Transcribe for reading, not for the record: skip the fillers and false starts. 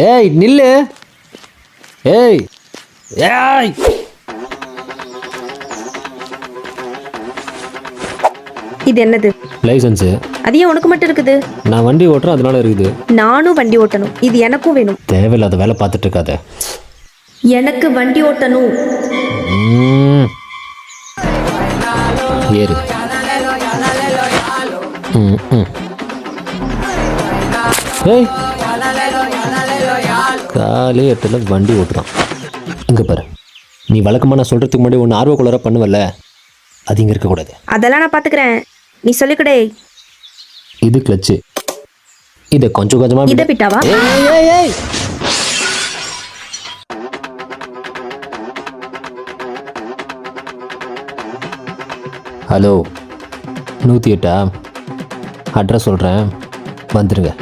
ஏய் நில்லு. ஏய் ஏய் இது என்னது? லைசன்ஸு. அது ஏன் உனக்கு மட்டும் இருக்குது? நான் வண்டி ஓட்டுறேன், அதனால இருக்குது. நானும் வண்டி ஓட்டணும், இது எனக்கும் வேணும். தேவையில்லாத வேலை பார்த்துட்டு இருக்காத. எனக்கு வண்டி ஓட்டணும். ஏறு. ஏய் காலே எட்டில் வண்டி ஓட்டுறான். இங்கே பாரு, நீ வழக்கமாக நான் சொல்கிறதுக்கு முன்னாடி ஒன்று ஆர்வக்குள்ளராக பண்ணுவல்ல, அது இங்கே இருக்கக்கூடாது. அதெல்லாம் நான் பார்த்துக்கிறேன், நீ சொல்லிக்கடே. இது கிளச்சு, இதை கொஞ்சம் கொஞ்சமாக இதை பிட்டாவா? ஹலோ 108 அட்ரஸ் சொல்கிறேன், வந்துடுங்க.